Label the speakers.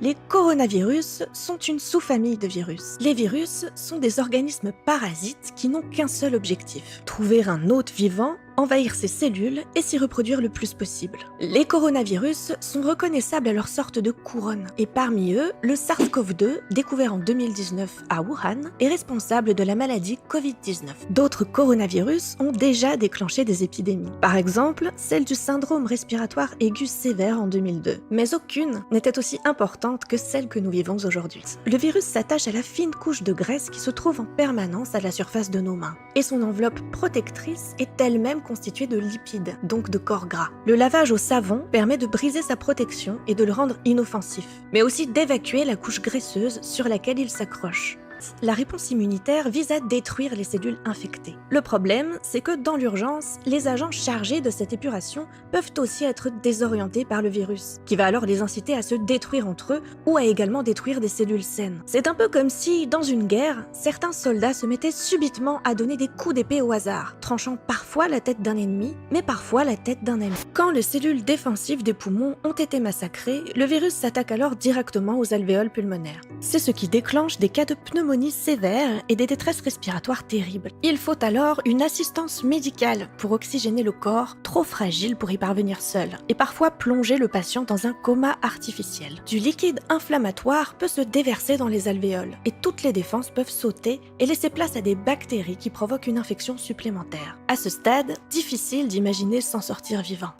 Speaker 1: Les coronavirus sont une sous-famille de virus. Les virus sont des organismes parasites qui n'ont qu'un seul objectif, trouver un hôte vivant, envahir ses cellules et s'y reproduire le plus possible. Les coronavirus sont reconnaissables à leur sorte de couronne, et parmi eux, le SARS-CoV-2, découvert en 2019 à Wuhan, est responsable de la maladie Covid-19. D'autres coronavirus ont déjà déclenché des épidémies. Par exemple, celle du syndrome respiratoire aigu sévère en 2002. Mais aucune n'était aussi importante que celle que nous vivons aujourd'hui. Le virus s'attache à la fine couche de graisse qui se trouve en permanence à la surface de nos mains. Et son enveloppe protectrice est elle-même constituée de lipides, donc de corps gras. Le lavage au savon permet de briser sa protection et de le rendre inoffensif, mais aussi d'évacuer la couche graisseuse sur laquelle il s'accroche. La réponse immunitaire vise à détruire les cellules infectées. Le problème, c'est que dans l'urgence, les agents chargés de cette épuration peuvent aussi être désorientés par le virus, qui va alors les inciter à se détruire entre eux ou à également détruire des cellules saines. C'est un peu comme si, dans une guerre, certains soldats se mettaient subitement à donner des coups d'épée au hasard, tranchant parfois la tête d'un ennemi, mais parfois la tête d'un ami. Quand les cellules défensives des poumons ont été massacrées, le virus s'attaque alors directement aux alvéoles pulmonaires. C'est ce qui déclenche des cas de pneumonie sévère et des détresses respiratoires terribles. Il faut alors une assistance médicale pour oxygéner le corps, trop fragile pour y parvenir seul, et parfois plonger le patient dans un coma artificiel. Du liquide inflammatoire peut se déverser dans les alvéoles, et toutes les défenses peuvent sauter et laisser place à des bactéries qui provoquent une infection supplémentaire. À ce stade, difficile d'imaginer s'en sortir vivant.